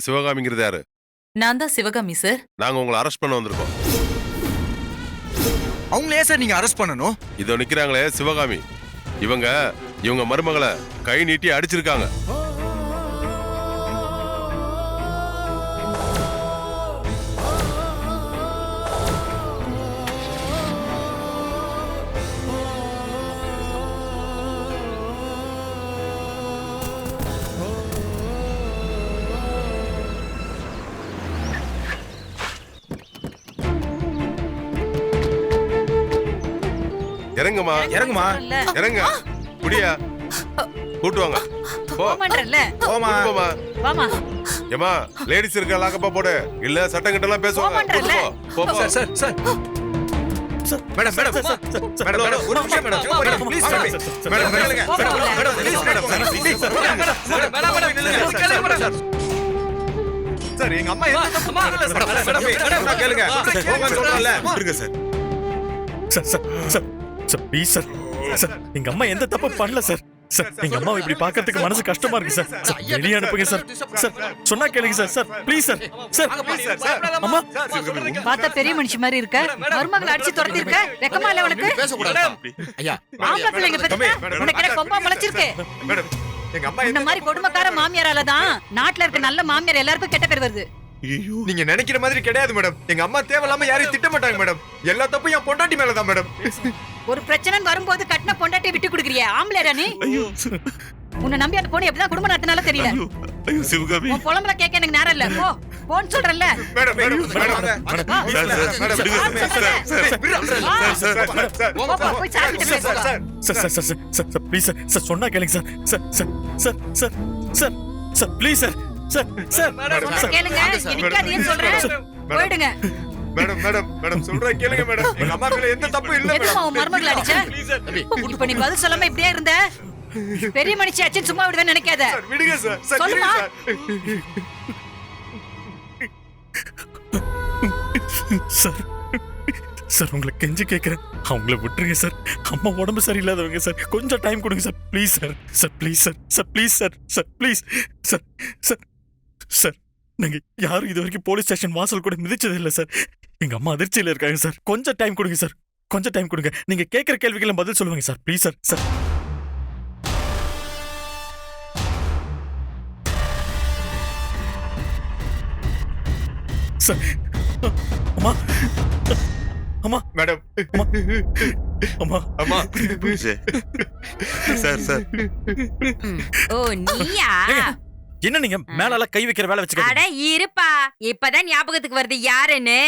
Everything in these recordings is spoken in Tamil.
சிவகாமிங்கிறது யாரு? நான் தான் சிவகாமி சார். நாங்க உங்களை அரெஸ்ட் பண்ண வந்திருக்கோம். அவங்களே சார் நீங்க அரெஸ்ட் பண்ணணும். இதோ நிக்கிறாங்களே சிவகாமி, இவங்க மருமகளை கை நீட்டி அடிச்சிருக்காங்க. இறங்குமா இறங்குமா இறங்க முடியா கூட்டு வாங்க போமா வாமா. ஏமா லேடிஸ் இருக்க லாக்கப்பா போடு, இல்ல சட்டம் கிட்ட எல்லாம் பேசுவாங்க. Sir sir sir madam madam madam madam ஒரு நிமிஷம் madam please madam madam please madam sir எங்க அம்மா என்ன தப்பு பண்ணல சார். மேடம் கேளுங்க போங்க சொல்றல இருங்க sir. Sir sir sir sir please sir. Sir எங்க அம்மா எந்த தப்பு பண்ணல சார். சார் எங்க அம்மா இப்படி பார்க்கிறதுக்கு மனசு கஷ்டமா இருக்கு சார். சார் வெளிய அனுப்புங்க சார். சார் சொன்னா கேளுங்க sir. Sir please sir. Sir அம்மா பார்த்தா பெரிய மனுஷி மாதிரி இருக்க, மருமகளை அடிச்சு துரத்தி இருக்க, வெக்கமா இல்ல உனக்கு? ஐயா ஆம்பளை பிள்ளைங்க பெத்த உனக்கு என்ன கொம்பா முளைச்சிருக்கு? மேடம் எங்க அம்மா இந்த மாதிரி கொடுமைக்கார மாமியாரால தான் நாட்டுல இருக்க நல்ல மாமியார் எல்லாருக்கும் கெட்ட பேர் வருது. நீங்க நினைக்கிற மாதிரி கிடையாது மேடம். எங்க அம்மா தேவையில்லாம யாரையும் திட்ட மாட்டாங்க மேடம். எல்லா தப்பும் என் பொண்டாட்டி மேலதான் மேடம். ஒரு பிரச்சனை வரும்போது கட்டின பொண்டாட்டியை விட்டு கொடுக்குறிய ஆம்பளையா நீ? உன்னை நம்பி அந்த பொண்ணு எப்படிதான் குடும்பம் நடத்தினால தெரியல. சிவகாமி உன் புலம்பல கேட்க எனக்கு நேரம் இல்ல. போ போன்னு சொல்றேன்ல. மேடம் மேடம் போய் சார் கிட்ட பேசு. Sir sir sir sir please sir. Sir சொன்னா கேளுங்க sir. Sir sir sir sir sir sir please sir. Sir sir கேளுங்க, நிக்காதீங்கன்னு சொல்றேன். போயிடுங்க. மேடம் மேடம் மேடம் சொல்றேன் கேளுங்க மேடம். எங்க அம்மா மேல எந்த தப்பு இல்ல மேடம். எதுக்கு உன் மருமகளை அடிச்ச? இப்ப நீ பதில் சொல்லாம இப்படியே இருந்த பெரிய மனுஷி அச்சன் சும்மா விடுவேன்னு நினைக்காத. விடுங்க சார். சார் சொல்லுமா? சார் சார் உங்களை கெஞ்சி கேட்கிறேன், அவங்கள விட்டுருங்க சார். அம்மா உடம்பு சரியில்லாதவங்க சார். கொஞ்சம் டைம் கொடுங்க sir please sir. Sir please sir. Sir please sir. Sir please sir. Sir sir நாங்க யாரும் இது வரைக்கும் போலீஸ் ஸ்டேஷன் வாசல் கூட மிதிச்சது இல்லை சார். எங்க அம்மா அதிர்ச்சியில இருக்காங்க சார். கொஞ்சம் டைம் கொடுங்க சார். கொஞ்சம் டைம் கொடுங்க. நீங்க கேட்கிற கேள்விக்கெல்லாம் பதில் சொல்லுவாங்க sir. Please sir. Sir sir அம்மா அம்மா மேடம் அம்மா அம்மா சார் சார் ஓ நீயா? என்ன நீங்க மேலால கை வைக்கிற வேலை வச்சுக்க? அட இருப்பா, இப்பதான் ஞாபகத்துக்கு வருது யாருன்னு.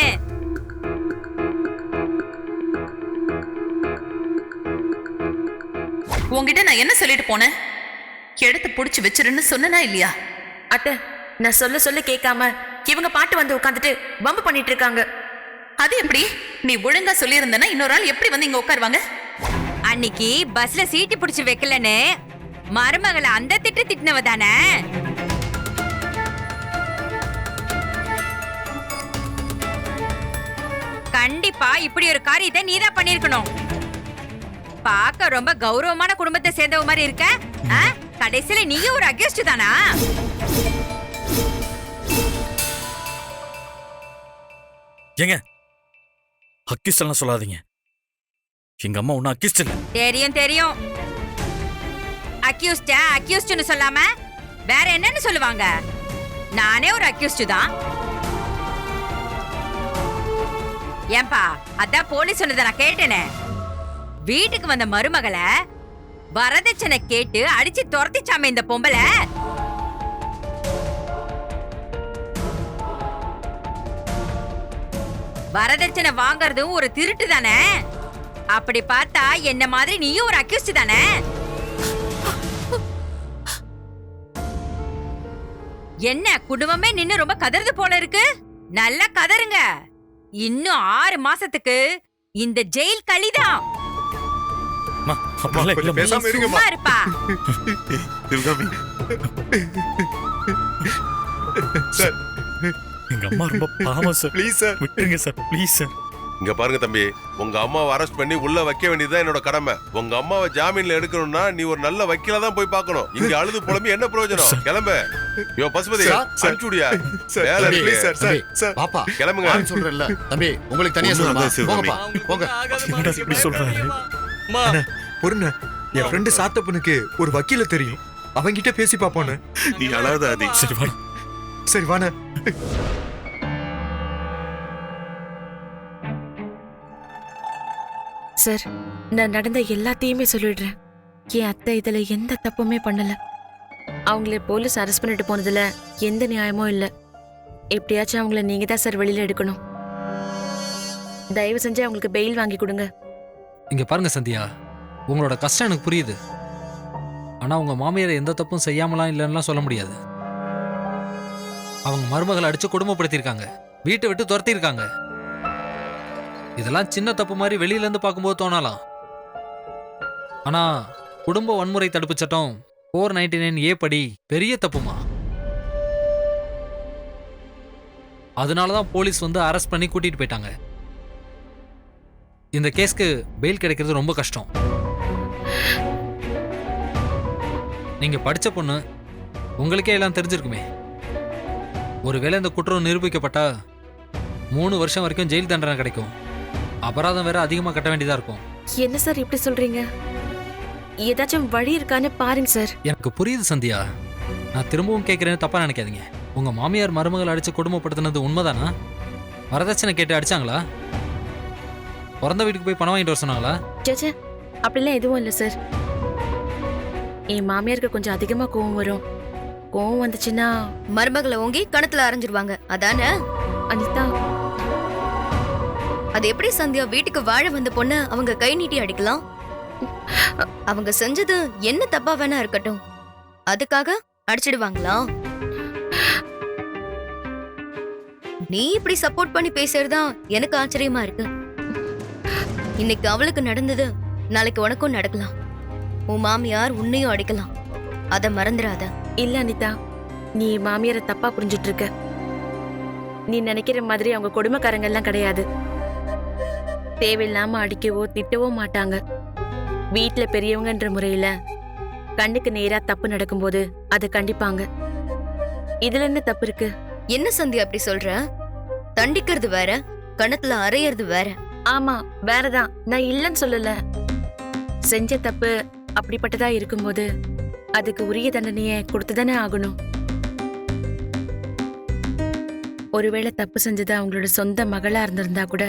உன்கிட்ட நான் என்ன சொல்லிட்டு போனேன்? எடுத்து புடிச்சு வச்சிருன்னு சொன்னா இல்லையா? அத்தை, நான் சொல்ல சொல்ல கேட்காம இவங்க பாட்டு வந்து உட்காந்துட்டு பம்பு பண்ணிட்டு இருக்காங்க. அது எப்படி? நீ ஒழுங்கா சொல்லியிருந்தனா இன்னொரு ஆள் எப்படி வந்து இங்க உட்காருவாங்க? அன்னைக்கு பஸ்ல சீட்டு புடிச்சு வைக்கலன்னு மருமகளை அந்த திட்டினவ தானே? கண்டிப்பா இப்படி ஒரு காரியத்தை நீதான் பண்ணிருக்கணும். பார்க்க ரொம்ப கௌரவமான குடும்பத்தை சேர்ந்தவ மாதிரி இருக்க. கடைசியில நீயும் ஒரு அக்யூஸ்ட் தானா? ஏங்க அக்யூஸ்ட் எல்லாம் சொல்லாதீங்க. எங்க அம்மா ஒன்னும் அக்யூஸ்ட் இல்ல. தெரியும் தெரியும். அக்யூஸ்ட்னு சொல்லாம வேற என்னன்னு சொல்லுவாங்க? நானே ஒரு அக்யூஸ்ட் தான். ஏன்பா, அதான் போலீஸ் சொன்னதை நான் கேட்டேனே. வீட்டுக்கு வந்த மருமகளை வரதட்சணை கேட்டு அடிச்சு துரத்திச்சாம இந்த பொம்பளை. வரதட்சணை வாங்கறதும் ஒரு திருட்டு தானே? அப்படி பார்த்தா என்ன மாதிரி நீயும் ஒரு அக்யூஸ்ட் தானே? என்ன குடும்பமே நின்னு ரொம்ப கதறது போல இருக்கு. நல்லா கதறுங்க. இன்னும் 6 மாசத்துக்கு இந்த ஜெயில் கழிதான். சும்மா இருப்பா. எங்க அம்மா ரொம்ப பாவம் சார். ப்ளீஸ் சார் விட்டுருங்க சார். Please sir. இங்க பாருங்க தம்பி, உங்க அம்மாவை அரெஸ்ட் பண்ணி உள்ள வைக்க வேண்டியதுதான் என்னோட கடமை. உங்க அம்மாவை ஜாமீன்ல எடுக்கணும்னா நீ ஒரு நல்ல வக்கீல தான் போய் பார்க்கணும். இங்க அழுது புலம்பி என்ன பிரயோஜனம்? கிளம்பு. யோ பசுபதி அனுப்பிச்சுடியா வேலை தம்பி, இருக்கு சார், சார், சார். பாப்பா கிளம்புங்க நான் சொல்றேன்ல தம்பி உங்களுக்கு தனியா சொல்லுமா போங்கப்பா போங்க என்னடா இப்படி சொல்றாரு அண்ணா, பொறுண்ண என் ஃப்ரெண்டு சாத்தப்பனுக்கு ஒரு வக்கீல தெரியும் அவங்கிட்ட பேசி பாப்போன்னு. நீ அழாத ஆதி. சரி வாடா சரி வாண்ண. சார் நான் நடந்த எல்லாத்தையுமே சொல்லிடுறேன். என் அத்தை இதுல எந்த தப்புமே பண்ணல. அவங்கள போலீஸ் அரெஸ்ட் பண்ணிட்டு போனதுல எந்த நியாயமும் இல்ல. எப்படியாச்சும் அவங்கள நீங்க தான் சார் வெளியில எடுக்கணும். தயவு செஞ்சு அவங்களுக்கு பெயில் வாங்கி கொடுங்க. இங்க பாருங்க சந்தியா, உங்களோட கஷ்டம் எனக்கு புரியுது. ஆனா உங்க மாமியார் எந்த தப்பும் செய்யாமலாம் இல்லைன்னுலாம் சொல்ல முடியாது. அவங்க மருமகளை அடிச்சு குடும்பப்படுத்தியிருக்காங்க, வீட்டை விட்டு துரத்திருக்காங்க. இதெல்லாம் சின்ன தப்பு மாதிரி வெளியில இருந்து பார்க்கும்போது தோணலாம். ஆனா குடும்ப வன்முறை தடுப்பு சட்டம் 499A படி பெரிய தப்புமா. அதனாலதான் போலீஸ் வந்து அரெஸ்ட் பண்ணி கூட்டிட்டு போயிட்டாங்க. இந்த கேஸ்க்கு பெயில் கிடைக்கிறது ரொம்ப கஷ்டம். நீங்க படிச்ச பொண்ணு, உங்களுக்கே எல்லாம் தெரிஞ்சிருக்குமே. ஒருவேளை இந்த குற்றம் நிரூபிக்கப்பட்டா 3 வருஷம் வரைக்கும் ஜெயில் தண்டனை கிடைக்கும். அபராதம் வேற அதிகமா கட்ட வேண்டியதா இருக்கும். என்ன சார் இப்படி சொல்றீங்க? ஏதாச்சும் வழி இருக்கான்னு பாருங்க சார். எனக்கு புரியுது சந்தியா, நான் திரும்பவும் கேட்கிறேன்னு தப்பா நினைக்காதீங்க. உங்க மாமியார் மருமகள் அடிச்சு குடும்பப்படுத்தினது உண்மைதானா? வரதட்சணை கேட்டு அடிச்சாங்களா? பிறந்த வீட்டுக்கு போய் பணம் வாங்கிட்டு வர சொன்னாங்களா? சேச்சே, அப்படிலாம் எதுவும் இல்லை சார். என் மாமியாருக்கு கொஞ்சம் அதிகமா கோவம் வரும். கோவம் வந்துச்சுன்னா மருமகளை ஓங்கி கணத்துல அரைஞ்சிருவாங்க, அதானே? அனிதா, அது எப்படி சந்தியா வீட்டுக்கு வாழ வந்த பொண்ண அவங்க கை நீட்டி அடிக்கலாம்? அவங்க செஞ்சது என்ன தப்பா வேணா இருக்கட்டும், அதுக்காக அடிச்சிடுவாங்களா? நீ இப்படி சப்போர்ட் பண்ணி பேசுறதா எனக்கு ஆச்சரியமா இருக்கு. இன்னைக்கு அவளுக்கு நடந்தது நாளைக்கு உனக்கும் நடக்கலாம். உன் மாமியார் உன்னையும் அடிக்கலாம், அத மறந்துடாத. இல்ல அனிதா, நீ மாமியாரை தப்பா புரிஞ்சுட்டு இருக்க. நீ நினைக்கிற மாதிரி அவங்க கொடுமைக்காரங்க எல்லாம் கிடையாது. தேவையில்லாம அடிக்கவோ திட்டவோ மாட்டாங்க. வீட்டுல பெரியவங்கன்ற முறையில கண்ணுக்கு நேரா தப்பு நடக்கும்போது அதை கண்டிப்பாங்க. இதுல என்ன தப்பு இருக்கு? என்ன சந்தியா அப்படி சொல்ற? தண்டிக்கிறது வேற, கணத்துல அரையறது வேற. ஆமா, வேறதான். நான் இல்லைன்னு சொல்லல. செஞ்ச தப்பு அப்படிப்பட்டதா இருக்கும்போது அதுக்கு உரிய தண்டனைய கொடுத்துதானே ஆகணும். ஒருவேளை தப்பு செஞ்சது அவங்களோட சொந்த மகளா இருந்திருந்தா கூட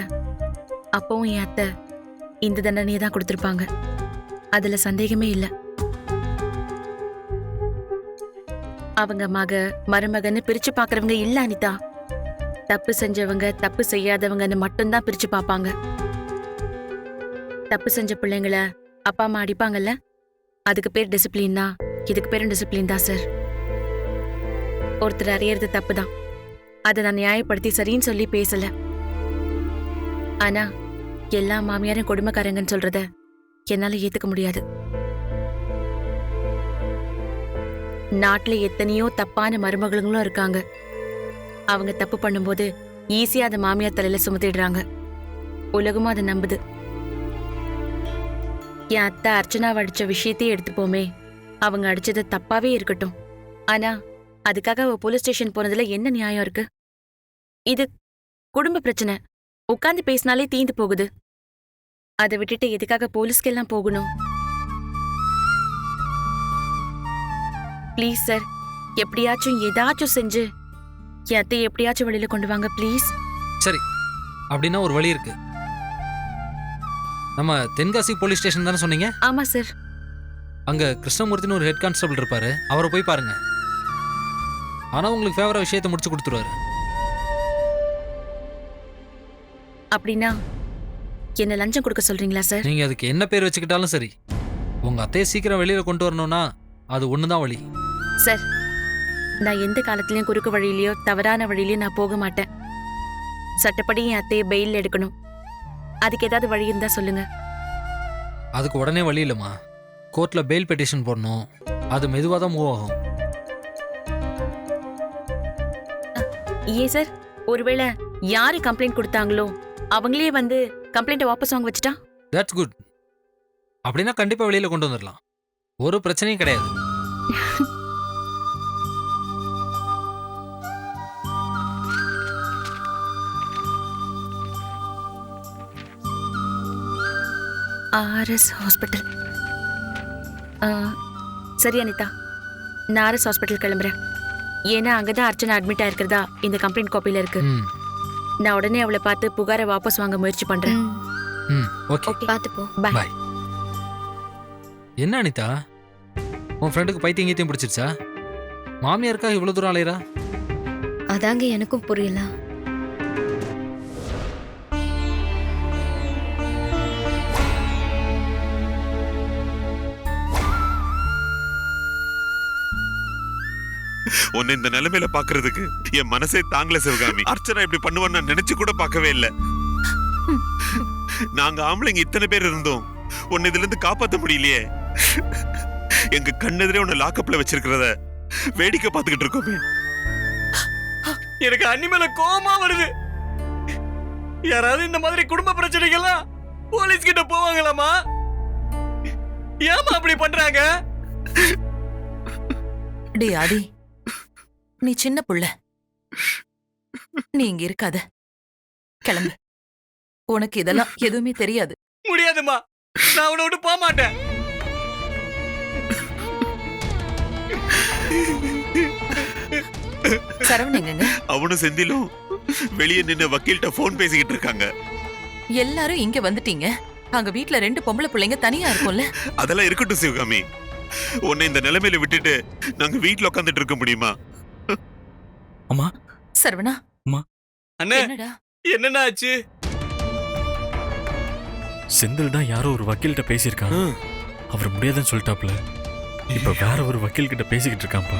அப்பவும் என் அத்தை இந்த தண்டனையை தான் கொடுத்திருப்பாங்க. அதுல சந்தேகமே இல்ல. அவங்க மருமகன்னு பிரிச்சு பாக்குறவங்க இல்ல அனிதா. தப்பு செஞ்சவங்க தப்பு செய்யாதவங்கன்னு மட்டும்தான் பிரிச்சு பாப்பாங்க. தப்பு செஞ்ச பிள்ளைங்களை அப்பா அம்மா அடிப்பாங்கல்ல, அதுக்கு பேர் டிசிப்ளின்னா இதுக்கு பேரும் டிசிப்ளின் தான் சார். ஒருத்தர் அறியறது தப்பு தான், அதை நான் நியாயப்படுத்தி சரின்னு சொல்லி பேசல. ஆனா எல்லா மாமியாரும் கொடுமைக்காரங்கன்னு சொல்றத என்னால ஏத்துக்க முடியாது. நாட்டுல எத்தனையோ தப்பான மருமகளுங்களும் இருக்காங்க. அவங்க தப்பு பண்ணும்போது ஈஸியா அதை மாமியார் தலையில சுமத்திடுறாங்க. உலகமும் அதை நம்புது. என் அத்தை அர்ச்சனாவை அடிச்ச விஷயத்தையே எடுத்துப்போமே, அவங்க அடிச்சது தப்பாவே இருக்கட்டும். ஆனா அதுக்காக அவ போலீஸ் ஸ்டேஷன் போனதுல என்ன நியாயம் இருக்கு? இது குடும்ப பிரச்சனை, உட்கார்ந்து பேசினாலே தீந்து போகுது. அதை விட்டுட்டு எதுக்காக போலீஸ்க்கெல்லாம் போகணும்? ப்ளீஸ் சார், எப்படியாச்சும் ஏதாச்சும் செஞ்சு என் அத்தை எப்படியாச்சும் வெளியில கொண்டு வாங்க ப்ளீஸ். சரி, அப்படின்னா ஒரு வழி இருக்கு. நம்ம தென்காசி போலீஸ் ஸ்டேஷன் தானே சொன்னீங்க? ஆமா சார். அங்க கிருஷ்ணமூர்த்தின்னு ஒரு ஹெட் கான்ஸ்டபிள் இருப்பாரு, அவரை போய் பாருங்க. ஆனா உங்களுக்கு ஃபேவரா விஷயத்தை முடிச்சு கொடுத்துருவாரு. அப்படின்னா என்ன லஞ்சம் கொடுக்க சொல்றீங்களா சார்? நீங்க அதுக்கு என்ன பேர் வச்சுக்கிட்டாலும் சரி, உங்க அத்தையை சீக்கிரம் வெளியில கொண்டு வரணும்னா அது ஒண்ணுதான் வழி. சார், நான் எந்த காலத்திலயும் குறுக்கு வழியிலயோ தவறான வழியிலயோ நான் போக மாட்டேன். சட்டப்படி என் அத்தையை பெயில் எடுக்கணும். அதுக்கு ஏதாவது வழி இருந்தா சொல்லுங்க. அதுக்கு உடனே வழி இல்லைம்மா. கோர்ட்ல பெயில் பெட்டிஷன் போடணும், அது மெதுவாக தான் மூவ் ஆகும். ஏன் சார், ஒருவேளை யாரு கம்ப்ளைண்ட் கொடுத்தாங்களோ அவங்களே வந்து கம்ப்ளைண்ட்டை வாபஸ் வாங்க வச்சுட்டா? That's good. அப்படின்னா கண்டிப்பா வெளியில கொண்டு வந்துடலாம், ஒரு பிரச்சனையும் கிடையாது. RS hospital. சரி அனிதா, நான் ஆர்எஸ் ஹாஸ்பிட்டல் கிளம்புறேன். ஏன்னா அங்கதான் அர்ச்சனா அட்மிட் ஆயிருக்கிறதா இந்த கம்ப்ளைண்ட் காப்பில இருக்கு. ம் நான் உடனே அவளை பார்த்து புகாரை வாபஸ் வாங்க முயற்சி பண்றேன். ம் ஓகே பாத்து போ. பாய். பாய். என்ன அனிதா, உன் ஃப்ரெண்டுக்கு பைத்தியம் கீத்தியம் பிடிச்சிருச்சா? மாமியாருக்கா இவ்வளவு தூரம் அலையறா? அதாங்க எனக்கும் புரியல. உன்னை இந்த நிலைமையில பாக்குறதுக்கு என் மனசே தாங்கல சிவகாமி. அர்ச்சனா இப்படி பண்ணுவான்னு நான் நினைச்சு கூட பார்க்கவே இல்லை. நாங்க ஆம்பளைங்க இத்தனை பேர் இருந்தோம், உன்னை இதுல இருந்து காப்பாத்த முடியலையே. எங்க கண்ணெதிரே உன்னை லாக்கப்ல வச்சிருக்கிறத வேடிக்கை பார்த்துக்கிட்டு இருக்கோமே. எனக்கு அண்ணி மேல கோவமா வருது. யாராவது இந்த மாதிரி குடும்ப பிரச்சனைகள்லாம் போலீஸ் கிட்ட போவாங்களாமா? ஏமா அப்படி பண்றாங்க? டே ஆதி, நீ சின்ன புள்ள, நீ இங்க இருக்காத, கிளம்பு. உனக்கு இதெல்லாம் எதுவுமே தெரியாது. முடியாதுமா, நான் உன்னை விட்டு போக மாட்டேன். சரவணங்க, அவனும் செந்திலும் வெளியே நின்று வக்கீல்கிட்ட போன் பேசிக்கிட்டு இருக்காங்க. எல்லாரும் இங்க வந்துட்டீங்க. அங்க வீட்ல 2 பொம்பளை பிள்ளைங்க தனியா இருக்கும்ல. அதெல்லாம் இருக்கட்டும் சிவகாமி. உன்னை இந்த நிலைமையில விட்டுட்டு நாங்க வீட்டுல உட்காந்துட்டு இருக்க முடியுமா? அம்மா. சரவணா. அம்மா. அண்ணே, என்னடா என்னன்னா ஆச்சு? செந்தில் தான் யாரோ ஒரு வக்கீல்கிட்ட பேசியிருக்கான். அவர் முடியாதுன்னு சொல்லிட்டாப்ல. இப்ப வேற ஒரு வக்கீல் கிட்ட பேசிக்கிட்டு இருக்கான்ப்பா.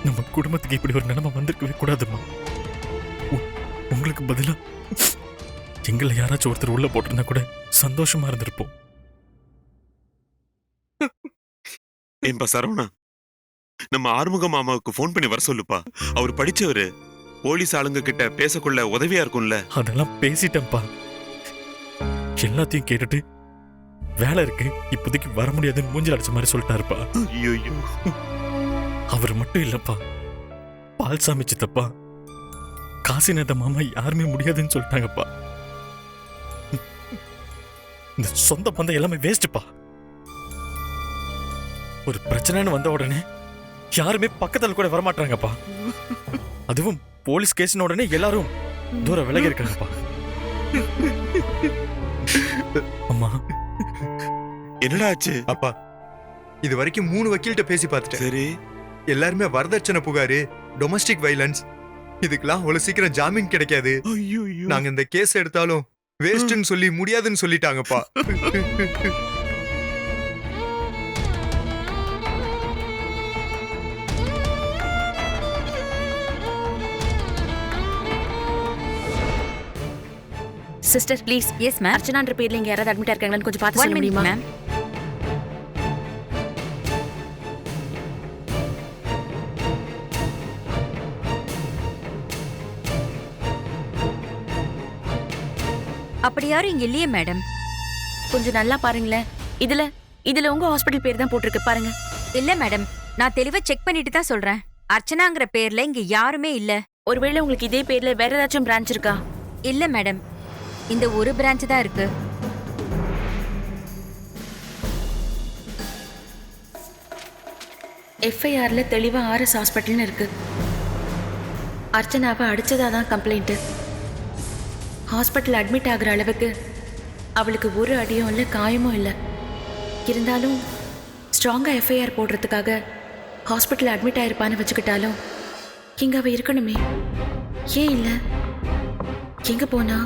நம்ம குடும்பத்துக்கு இப்படி ஒரு நிலைமை வந்திருக்கவே கூடாதுமா. உங்களுக்கு பதிலா எங்களை யாராச்சும் ஒருத்தர் உள்ள போட்டிருந்தா கூட சந்தோஷமா இருந்திருப்போம். ஏன்பா சரவணா, நம்ம ஆறுமுக மாமாவுக்கு போன் பண்ணி வர சொல்லுப்பா. அவர் படிச்சவரு, போலீஸ் ஆளுங்க கிட்ட பேசக்குள்ள உதவியா இருக்கும்ல. அதெல்லாம் பேசிட்டேன்ப்பா. எல்லாத்தையும் கேட்டுட்டு வேலை இருக்கு, இப்போதைக்கு வர முடியாதுன்னு மூஞ்சில் அடிச்ச மாதிரி சொல்லிட்டாருப்பா. ஐயோ, அவர் மட்டும் இல்லப்பா, பால்சாமி சித்தப்பா, காசிநாத மாமா யாருமே முடியாதுன்னு சொல்லிட்டாங்கப்பா. இந்த சொந்த பந்தம் எல்லாமே வேஸ்ட்ப்பா. ஒரு பிரச்சனைன்னு வந்த உடனே யாருமே பக்கத்துல கூட வரமாட்டாங்கப்பா. அதுவும் போலீஸ் கேஸ்ன உடனே எல்லாரும் தூரம் விலகி இருக்காங்கப்பா. அம்மா. என்னடா ஆச்சு? அப்பா, இது வரைக்கும் 3 வக்கீல்கிட்ட பேசி பார்த்துட்டேன். சரி, எல்லாருமே வரதட்சணை புகாரு, டொமஸ்டிக் வைலன்ஸ், இதுக்கெல்லாம் அவ்வளவு சீக்கிரம் ஜாமீன் கிடைக்காது. ஐயோ, நாங்க இந்த கேஸ் எடுத்தாலும் வேஸ்ட்னு சொல்லி முடியாதுன்னு சொல்லிட்டாங்கப்பா. Sister please. Yes ma'am. அர்ச்சனான்ற பேர்ல இங்க யாராவது அட்மிட் இருக்காங்களான்னு கொஞ்சம் பார்த்து 1 சொல்ல minute முடியுமா? மேம். அப்படி யாரும் இங்க இல்லையே மேடம். கொஞ்சம் நல்லா பாருங்களேன். இதுல உங்க ஹாஸ்பிட்டல் பேர் தான் போட்டிருக்கு பாருங்க. இல்ல மேடம், நான் தெளிவா செக் பண்ணிட்டு தான் சொல்றேன். அர்ச்சனாங்கிற பேர்ல இங்க யாருமே இல்ல. ஒருவேளை உங்களுக்கு இதே பேர்ல வேற ஏதாச்சும் பிரான்ச் இருக்கா? இல்ல மேடம், இந்த ஒரு பிரான்ச் தான் இருக்கு. எஃப்ஐஆர்ல தெளிவா ஆர்எஸ் ஹாஸ்பிட்டல்னு இருக்கு. அர்ச்சனாவை அடிச்சதா தான் கம்ப்ளைண்ட். ஹாஸ்பிட்டல் அட்மிட் ஆகுற அளவுக்கு அவளுக்கு ஒரு அடியும் இல்லை, காயமும் இல்லை. இருந்தாலும் ஸ்ட்ராங்காக எஃப்ஐஆர் போடுறதுக்காக ஹாஸ்பிட்டல் அட்மிட் ஆயிருப்பான்னு வச்சுக்கிட்டாலும் இங்க அவ இருக்கணுமே. ஏன் இல்லை? எங்க போனா?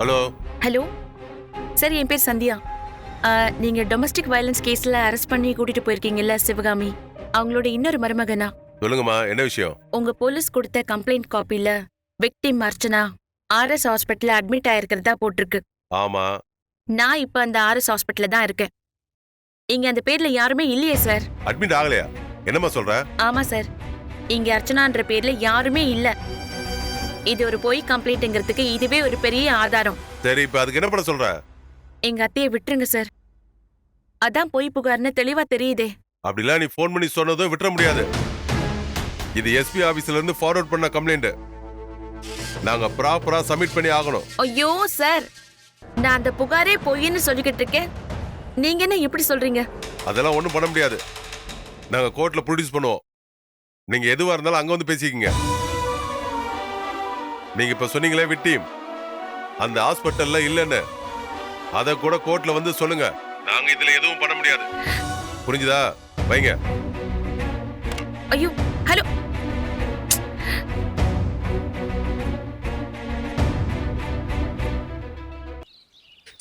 ஹலோ. ஹலோ சார், என் பேர் சந்தியா. நீங்க டொமஸ்டிக் வயலன்ஸ் கேஸ்ல அரெஸ்ட் பண்ணி கூட்டிட்டு போயிருக்கீங்கல்ல சிவகாமி, அவங்களோட இன்னொரு மருமகனா? சொல்லுங்கம்மா, என்ன விஷயம்? உங்க போலீஸ் கொடுத்த கம்ப்ளைண்ட் காப்பில விக்டிம் அர்ச்சனா ஆர்எஸ் ஹாஸ்பிட்டல்ல அட்மிட் ஆயிருக்கிறதா போட்டிருக்கு. ஆமா. நான் இப்ப அந்த ஆர்எஸ் ஹாஸ்பிட்டல்ல தான் இருக்கேன். இங்க அந்த பேர்ல யாருமே இல்லையே சார். அட்மிட் ஆகலையா? என்னம்மா சொல்ற? ஆமா சார், இங்க அர்ச்சனான்ற பேர்ல யாருமே இல்ல. இது ஒரு பொய் கம்ப்ளைண்ட்ங்கிறதுக்கு இதுவே ஒரு பெரிய ஆதாரம். சரி, இப்ப அதுக்கு என்ன பண்ண சொல்ற? எங்க அத்தையை விட்டுருங்க சார். அதான் பொய் புகார்னு தெளிவா தெரியுதே. அப்படிலாம் நீ ஃபோன் பண்ணி சொன்னதும் விட்டுற முடியாது. இது எஸ்பி ஆபீஸ்ல இருந்து ஃபார்வர்ட் பண்ண கம்ப்ளைண்ட். நாங்க ப்ராப்பரா சப்மிட் பண்ணி ஆகணும். ஐயோ சார், நான் அந்த புகாரே பொய்ன்னு சொல்லிக்கிட்டு இருக்கேன், நீங்க என்ன இப்படி சொல்றீங்க? அதெல்லாம் ஒண்ணும் பண்ண முடியாது. நாங்க கோர்ட்ல ப்ரொடியூஸ் பண்ணுவோம். நீங்க எதுவா இருந்தாலும் அங்க வந்து பேசிக்கங்க. நீங்க இப்ப சொன்னீங்களே விக்டிம் அந்த ஹாஸ்பிட்டல்ல இல்லன்னு, அத கூட கோர்ட்ல வந்து சொல்லுங்க. நாங்க இதுல எதுவும் பண்ண முடியாது. புரிஞ்சுதா? வைங்க. ஐயோ ஹலோ,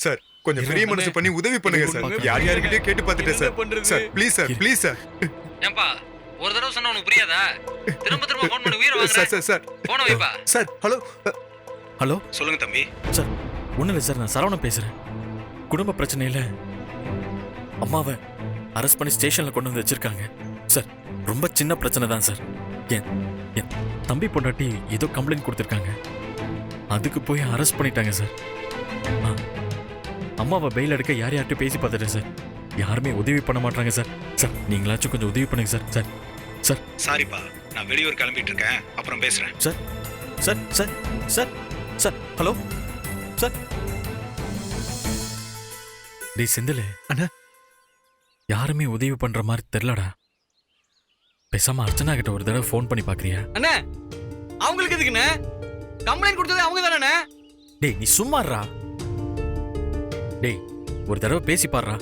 சார் கொஞ்சம் பெரிய மனசு பண்ணி உதவி பண்ணுங்க சார். யார் யார்கிட்டயும் கேட்டு பார்த்துட்டேன் sir. Sir please sir, please sir. ஏன்பா ஒரு தடவை சொன்னா உனக்கு புரியாதா? திரும்ப திரும்ப ஃபோன் பண்ணி உயிரை வாங்குற. சார் சார் சார் போன வைப்பா. சார் ஹலோ ஹலோ சொல்லுங்க தம்பி. சார், ஒன்றும் இல்லை சார், நான் சரவணன் பேசுகிறேன். குடும்ப பிரச்சனையில் அம்மாவை அரெஸ்ட் பண்ணி ஸ்டேஷனில் கொண்டு வந்து வச்சுருக்காங்க சார். ரொம்ப சின்ன பிரச்சனை தான் சார். என் தம்பி பொண்டாட்டி ஏதோ கம்ப்ளைண்ட் கொடுத்துருக்காங்க, அதுக்கு போய் அரெஸ்ட் பண்ணிட்டாங்க சார். அம்மாவை பெயில் எடுக்க யார் யார்கிட்ட பேசி பார்த்துட்டேன் சார், யாருமே உதவி பண்ண மாட்டாங்க சார். சார் நீங்களாச்சும் கொஞ்சம் உதவி பண்ணுங்க சார். சார் சார் சாரிப்பா, நான் வெளியூர் கிளம்பிட்டு இருக்கேன், அப்புறம் பேசுறேன். Sir sir sir sir sir hello sir. டேய் செந்தில் அண்ணா, யாருமே உதவி பண்ற மாதிரி தெரியலடா. பேசாம அர்ச்சனா கிட்ட ஒரு தடவை ஃபோன் பண்ணி பாக்குறியா? அண்ணா அவங்களுக்கு எதுக்குண்ணே? கம்ப்ளைண்ட் கொடுத்தது அவங்க தானே? டேய் நீ சும்மாறா. டேய் ஒரு தடவை பேசி பாடுறா.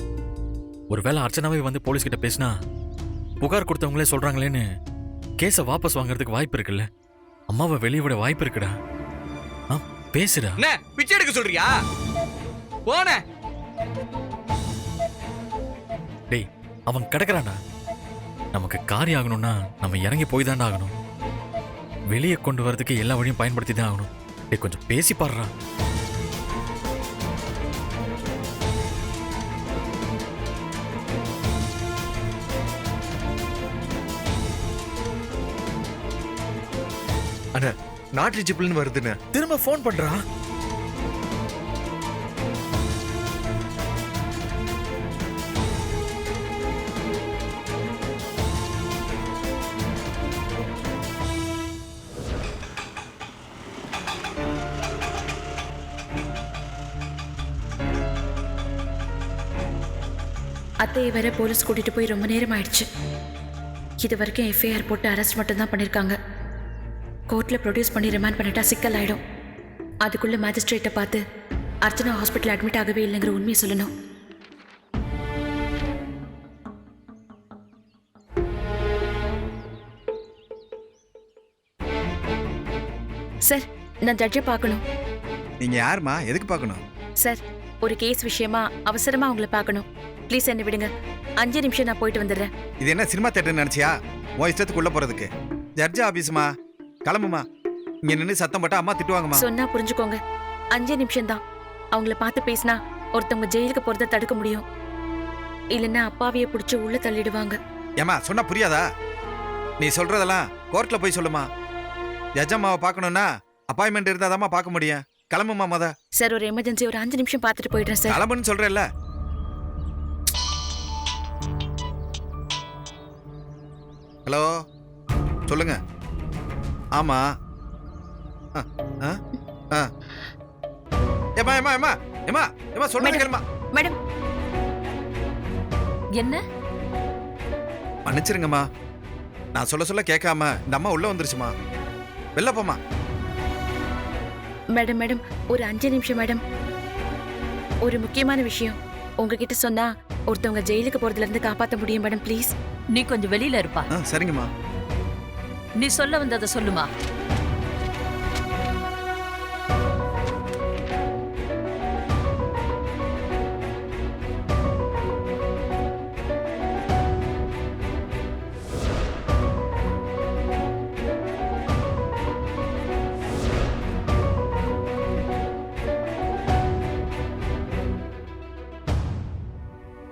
ஒருவேளை அர்ச்சனாவே வந்து போலீஸ் கிட்ட பேசினா புகார் கொடுத்தவங்களே சொல்றாங்களேன்னு கேஸை வாபஸ் வாங்குறதுக்கு வாய்ப்பு இருக்குல்ல. அம்மாவை வெளியே விட வாய்ப்பு இருக்குடா. பேசுடா. என்ன பிச்சை எடுக்க சொல்றியா? போனே. டேய் அவன் கிடக்குறானா? நமக்கு காரியம் ஆகணும்னா நம்ம இறங்கி போய் தாண்டா ஆகணும். வெளியே கொண்டு வரதுக்கு எல்லா வழியும் பயன்படுத்தி தான் ஆகணும். டேய் கொஞ்சம் பேசி பாடுறா. அண்ணா நாட் ரீச்சபிள்னு வருதுண்ணே. திரும்ப ஃபோன் பண்றா. அத்தையை வேற போலீஸ் கூட்டிட்டு போய் ரொம்ப நேரம் ஆயிடுச்சு. இது வரைக்கும் எஃப்ஐஆர் போட்டு அரெஸ்ட் மட்டும் தான் பண்ணிருக்காங்க. கோர்ட்ல ப்ரொடியூஸ் பண்ணி ரிமாண்ட் பண்ணிட்டா சிக்கல் ஆயிடும். அதுக்குள்ள மேஜிஸ்ட்ரேட்டை பார்த்து அர்ச்சனா ஹாஸ்பிட்டல் அட்மிட் ஆகவே இல்லைங்கிற உண்மையை சொல்லணும். சார் நான் ஜட்ஜை பார்க்கணும். நீங்க யாருமா? எதுக்கு பார்க்கணும்? சார் ஒரு கேஸ் விஷயமா அவசரமா உங்களை பார்க்கணும். ப்ளீஸ் என்ன விடுங்க, 5 நிமிஷம் நான் போயிட்டு வந்துடுறேன். இது என்ன சினிமா தேட்டர் நினைச்சியா? உன் இஷ்டத்துக்குள்ள போறதுக்கு. ஜட்ஜ் ஆபீஸ்மா, கிளம்புமா. இங்க நின்று சத்தம் போட்டா அம்மா திட்டுவாங்கம்மா. சொன்னா புரிஞ்சுக்கோங்க, 5 நிமிஷம் தான். அவங்கள பார்த்து பேசினா ஒருத்தவங்க ஜெயிலுக்கு போறதை தடுக்க முடியும். இல்லைன்னா அப்பாவியை பிடிச்சி உள்ள தள்ளிடுவாங்க. ஏமா சொன்னா புரியாதா? நீ சொல்றதெல்லாம் கோர்ட்ல போய் சொல்லுமா. ஜட்ஜ் அம்மாவை பார்க்கணும்னா அப்பாயின்மெண்ட் இருந்தாதாம்மா பார்க்க முடியும். கிளம்புமா மொத. சார் ஒரு எமர்ஜென்சி, ஒரு 5 நிமிஷம் பார்த்துட்டு போயிடுறேன் சார். கிளம்புன்னு சொல்றேன்ல. ஹலோ சொல்லுங்க. ஆமா. ஏமா ஏமா ஏமா ஏமா ஏமா சொல்லுங்க கேளுமா. மேடம் என்ன? மன்னிச்சிருங்கம்மா, நான் சொல்ல சொல்ல கேட்காம இந்த அம்மா உள்ள வந்துருச்சுமா. வெளில போமா. மேடம் மேடம் ஒரு 5 நிமிஷம் மேடம். ஒரு முக்கியமான விஷயம் உங்ககிட்ட சொன்னா ஒருத்தவங்க ஜெயிலுக்கு போறதுல இருந்து காப்பாற்ற முடியும் மேடம். ப்ளீஸ். நீ கொஞ்சம் வெளியில இருப்பா. சரிங்கம்மா. நீ சொல்ல வந்ததை சொல்லுமா.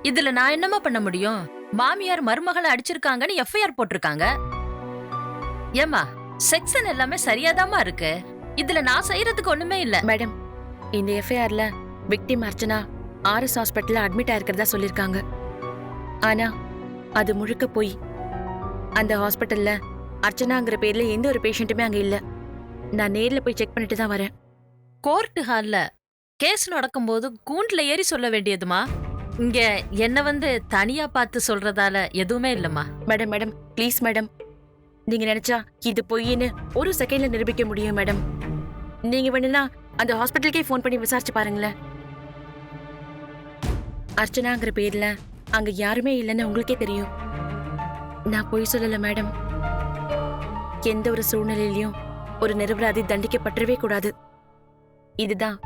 இதுல நான் என்னமா பண்ண முடியும்? மாமியார் மருமகளை அடிச்சிருக்காங்கன்னு எஃப்ஐஆர் போட்டிருக்காங்க. ஏமா செக்ஷன் எல்லாமே சரியாதாமா இருக்கு. இதுல நான் செய்யறதுக்கு ஒண்ணுமே இல்ல. மேடம் இந்த எஃப்ஐஆர்ல விக்டிம் அர்ச்சனா RS ஹாஸ்பிட்டல்ல அட்மிட் ஆயிருக்கிறதா சொல்லிருக்காங்க. ஆனா அது முழுக்க போய் அந்த ஹாஸ்பிட்டல்ல அர்ச்சனாங்கிற பேர்ல எந்த ஒரு பேஷண்ட்டுமே அங்க இல்ல. நான் நேர்ல போய் செக் பண்ணிட்டு தான் வரேன். கோர்ட் ஹால்ல கேஸ் நடக்கும்போது கூண்டுல ஏறி சொல்ல வேண்டியதுமா. இங்க என்ன தனியா பார்த்து சொல்றதால எதுவுமே இல்லம்மா. மேடம் மேடம் ப்ளீஸ் மேடம், நீங்க நினைச்சா இது பொய்ன்னு ஒரு செகண்ட்ல நிரூபிக்க முடியும் மேடம். நீங்க வேணும்னா அந்த ஹாஸ்பிட்டலுக்கே ஃபோன் பண்ணி விசாரிச்சு பாருங்களேன். அர்ச்சனாங்கிற பேர்ல அங்க யாருமே இல்லைன்னு உங்களுக்கே தெரியும். நான் பொய் சொல்லல மேடம். எந்த ஒரு சூழ்நிலையிலையும் ஒரு நிரபராதி தண்டிக்கப்பட்டவே கூடாது. இதுதான்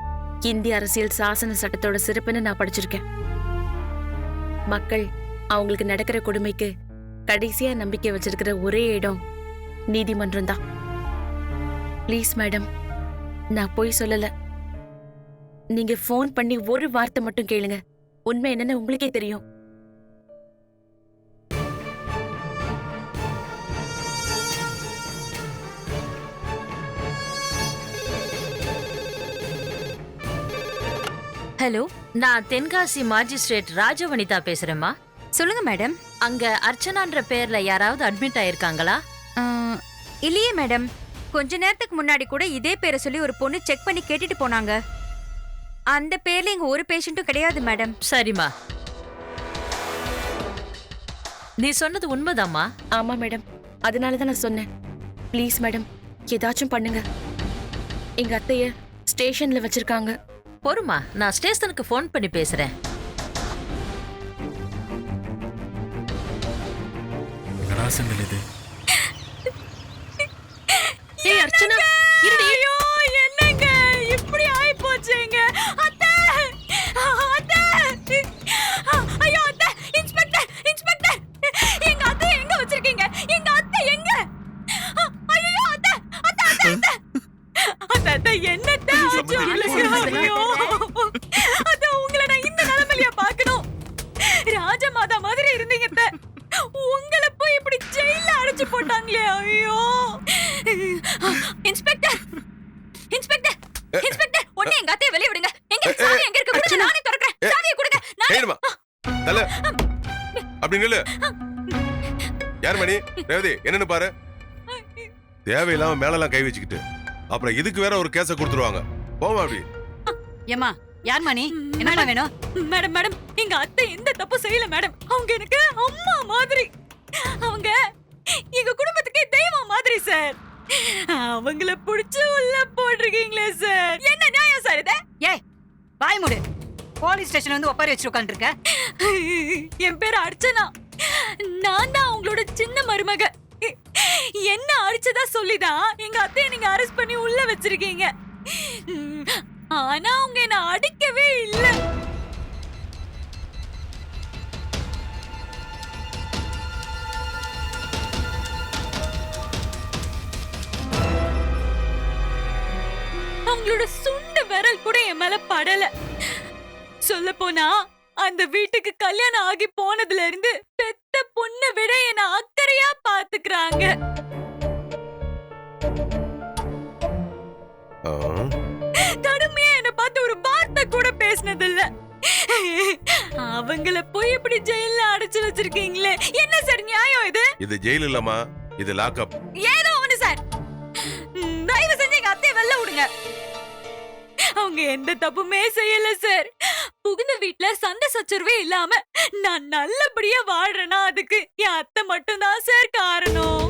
இந்திய அரசியல் சாசன சட்டத்தோட சிறப்புன்னு நான் படிச்சிருக்கேன். மக்கள் அவங்களுக்கு நடக்கிற கொடுமைக்கு கடைசியா நம்பிக்கை வச்சிருக்கிற ஒரே இடம் நீதிமன்றம் தான். ப்ளீஸ் மேடம், நான் பொய் சொல்லல. நீங்க ஃபோன் பண்ணி ஒரு வார்த்தை மட்டும் கேளுங்க. உண்மை என்னன்னு உங்களுக்கே தெரியும். ஹலோ, நான் தென்காசி மாஜிஸ்ட்ரேட் ராஜவனிதா பேசுறேம்மா. சொல்லுங்க மேடம். அங்க அர்ச்சனான்ற பேர்ல யாராவது அட்மிட் ஆயிருக்காங்களா? இல்லையே மேடம். கொஞ்ச நேரத்துக்கு முன்னாடி கூட இதே பேரை சொல்லி ஒரு பொண்ணு செக் பண்ணி கேட்டுட்டு போனாங்க. அந்த பேர்ல இங்க ஒரு பேஷண்ட்டும் கிடையாது மேடம். சரிம்மா, நீ சொன்னது உண்மைதாம்மா. ஆமா மேடம், அதனால தான் நான் சொன்னேன். ப்ளீஸ் மேடம், ஏதாச்சும் பண்ணுங்க. எங்க அத்தைய ஸ்டேஷன்ல வச்சிருக்காங்க. பொறுமா, நான் ஸ்டேஷனுக்கு ஃபோன் பண்ணி பேசுறேன். என்னடா செந்தில் இது? ஏய் அர்ச்சனா, இருடி. ஐயோ, என்னங்க இப்படி ஆயி போச்சேங்க. அத்தை, அத்தை, ஐயோ அத்தை, இன்ஸ்பெக்டர், இன்ஸ்பெக்டர், எங்க அத்தை எங்க வச்சிருக்கீங்க? எங்க அத்தை எங்க? ஐயோ அத்தை, அத்தை, அத்தை, அத்தை, அத்தை, அத்தை, என்னத்த ஆச்சு உங்களுக்கு? ஐயோ, அத்தை, உங்களை நான் இந்த நிலைமையில பார்க்கணும். ராஜமாதா மாதிரி இருந்தீங்க அத்தை. உங்களை போய் இப்படி ஜெயில அடைச்சு போட்டாங்களே. ஐயோ, இன்ஸ்பெக்டர், இன்ஸ்பெக்டர், இன்ஸ்பெக்டர், உடனே எங்க அத்தையை வெளிய விடுங்க. எங்க சாவி எங்க இருக்கு? கொடுங்க, நானே திறக்கிறேன். சாவியை கொடுங்க. கைடுமா தல அப்படி நில்லு. யார் மணி? ரேவதி, என்னன்னு பாரு. தேவையில்லாம மேலெல்லாம் கை வச்சுக்கிட்டு அப்புறம் இதுக்கு வேற ஒரு கேஸ கொடுத்துருவாங்க. போமா அப்படி. ஏமா, யார் மணி? என்ன வேணும்? மேடம், மேடம், எங்க அத்தை எந்த தப்பு செய்யல மேடம். அவங்க எனக்கு அம்மா மாதிரி. அவங்க எங்க குடும்பத்துக்கே தெய்வம் மாதிரி சார். அவங்கள புடிச்சு உள்ள போட்டிருக்கீங்களே சார். என்ன நியாயம் சார் இது? ஏய், வாய் மூடு. போலீஸ் ஸ்டேஷன் வந்து ஒப்பாரி வச்சு உட்காந்துருக்க. என் பேர் அர்ச்சனா. நான் தான் அவங்களோட சின்ன மருமக. என்ன அடிச்சதா சொல்லிதான் எங்க அத்தையை நீங்க அரெஸ்ட் பண்ணி உள்ள வச்சிருக்கீங்க. ஆனா அவங்க என்ன அடிக்கவே இல்லை. அவங்களோட சுண்டு விரல் கூட என் மேல படல. சொல்ல போனா அந்த வீட்டுக்கு கல்யாணம் ஆகி போனதுல இருந்து பெத்த பொண்ணை விட என்ன அக்கறையா பாத்துக்கிறாங்க. கடுமையா என்ன பார்த்து ஒரு வார்த்தை கூட பேசினதில்ல. அவங்கள போய் இப்படி ஜெயில அடைச்சு வச்சிருக்கீங்களே, என்ன சார் நியாயம் இது? இது ஜெயில் இல்லம்மா, இது லாக்அப். ஏதோ ஒண்ணு சார். தயவு செஞ்சு எங்க அத்தையை வெளில விடுங்க. அவங்க எந்த தப்புமே செய்யல சார். புகுந்த வீட்டுல சண்டை சச்சரவே இல்லாம நான் நல்லபடியா வாழ்றேன்னா அதுக்கு என் அத்தை மட்டும் தான் சார் காரணம்.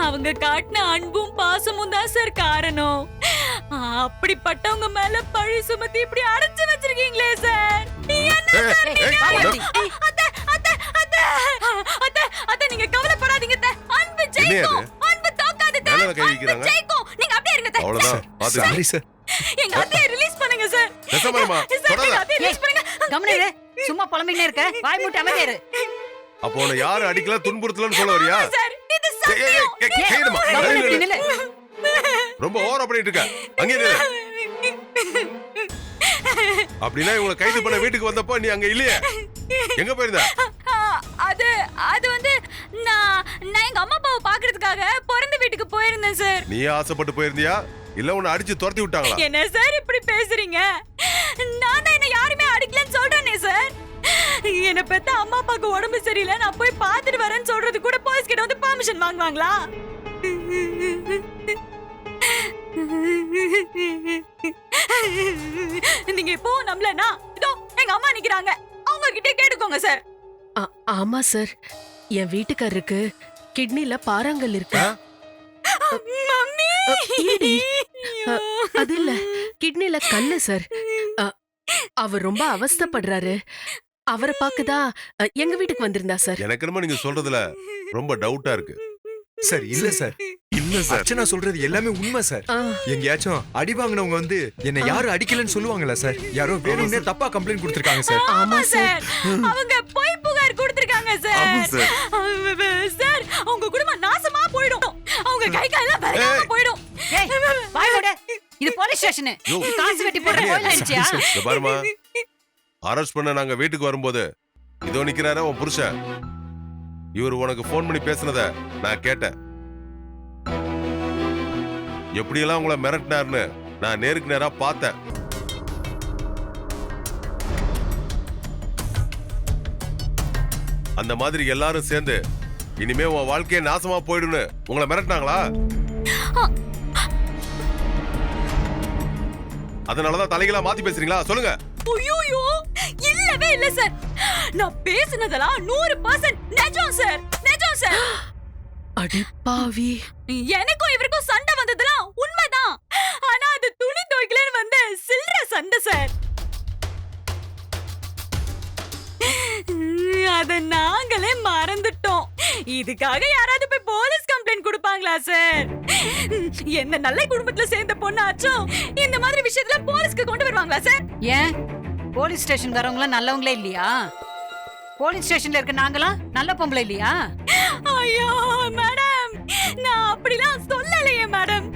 அவங்க காட்டின அன்பும் பாசமும் தான் சார் காரணம். அப்படிப்பட்டவங்க மேல பழி சுமத்தி இப்படி அடைச்சு வச்சிருக்கீங்களே சார். நீங்க கவலைப்படாதீங்க. அன்பு ஜெயிக்கும், அன்பு தோக்காது. ஜெயிக்கும், நீங்க அப்படியே இருங்க. அவ்வளவுதான். Sorry sir. எங்க அத்தையை ரிலீஸ் பண்ணுங்க சார். கம்முனு சும்மா புலம்பினே இருக்க. வாய் மூட்டு அமைதியா இரு. அப்போ உன்னை யாரு அடிக்கல துன்புறுத்தலன்னு சொல்ல வரியா? ரொம்ப ஓவரா பண்ணிட்டு இருக்க. அங்கே நில்லு. அப்படின்னா இவங்களை கைது பண்ண வீட்டுக்கு வந்தப்போ நீ அங்க இல்லையே, எங்க போயிருந்த? அது வந்து நான் எங்க அம்மா அப்பாவை பாக்குறதுக்காக பிறந்த வீட்டுக்கு போயிருந்தேன் சார். நீ ஆசைப்பட்டு போயிருந்தியா இல்ல உன்னை அடிச்சு துரத்தி விட்டாங்களா? என்ன சார் இப்படி பேசுறீங்க? நான் தான் என்ன யாருமே அடிக்கலன்னு சொல்றேனே சார். என்ன பெத்த அம்மா அப்பாக்கு உடம்பு சரியில்லை, நான் போய் பார்த்துட்டு வரேன்னு சொல்றது கூட போலீஸ் கிட்ட வந்து பெர்மிஷன் வாங்குவாங்களா? நீங்க இப்போ நம்பலனா இதோ எங்க அம்மா நிக்கிறாங்க, அவங்க கிட்ட கேட்டுக்கோங்க சார். ஆமா சார், என் வீட்டுக்காரருக்கு கிட்னில பாறாங்கல் இருக்கு. மம்மி அது இல்ல, கிட்னில கல்லு சார். அவர் ரொம்ப அவஸ்தைப்படுறாரு. அவரை பார்க்கதான் எங்க வீட்டுக்கு வந்திருந்தா சார். எனக்கு என்னமோ நீங்க சொல்றதுல ரொம்ப டவுட்டா இருக்கு. சார் இல்ல சார், இல்ல சார். அர்ச்சனா சொல்றது எல்லாமே உண்மை சார். எங்கேயாச்சும் அடி வாங்கினவங்க வந்து என்ன யாரும் அடிக்கலன்னு சொல்லுவாங்களா சார்? யாரோ வேணும்னே தப்பா கம்ப்ளைண்ட் கொடுத்திருக்காங்க சார். ஆமா சார், அவங்க பொய் புகார் கொடுத்திருக்காங்க சார். சார் அவங்க குடும்பம் நாசமா போய்டும், அவங்க கை காலெல்லாம் விலகாம போய்டும். வாய் மூடு. இது போலீஸ் ஸ்டேஷன். யோ, காசு வெட்டி போடுற கோயில் நினைச்சியா? இங்க பாருமா, அரெஸ்ட் பண்ண நாங்க வீட்டுக்கு வரும்போது இதோ நிக்கிறாரா உன் புருஷன். இவர் உனக்கு போன் பண்ணி பேசுனத நான் கேட்டேன். எப்படியெல்லாம் உங்களை மிரட்டினார்னு நான் நேருக்கு நேரா பார்த்தேன். அந்த மாதிரி எல்லாரும் சேர்ந்து இனிமே உன் வாழ்க்கைய நாசமா போயிடுன்னு உங்களை மிரட்டினாங்களா? அதனாலதான் தலைகளா மாத்தி பேசுறீங்களா? சொல்லுங்க. ஐயோ, இல்லவே இல்ல சார். நான் பேசுனதெல்லாம் 100% நிஜம் சார், நிஜம் சார். அடி பாவி, எனக்கும் இவருக்கும் சண்டை வந்ததெல்லாம் உண்மைதான். ஆனா அது துணி துவைக்கலன்னு வந்து சில்லற சண்டை சார். அத நாங்களே மறந்துட்டோம். இதுக்காக யாராவது போய் போலீஸ் கம்ப்ளைண்ட் கொடுப்பாங்களா சார்? என்ன நல்ல குடும்பத்துல சேர்ந்த பொண்ணாச்சும் இந்த மாதிரி விஷயத்துல போலீஸ்க்கு கொண்டு வருவாங்களா சார்? ஏன் போலீஸ் ஸ்டேஷன் வரவங்கள நல்லவங்களே இல்லையா? போலீஸ் ஸ்டேஷன்ல இருக்க நாங்களாம் நல்ல பொம்பளை இல்லையா? ஐயோ மேடம், நான் அப்படிலாம் சொல்லலையே மேடம்.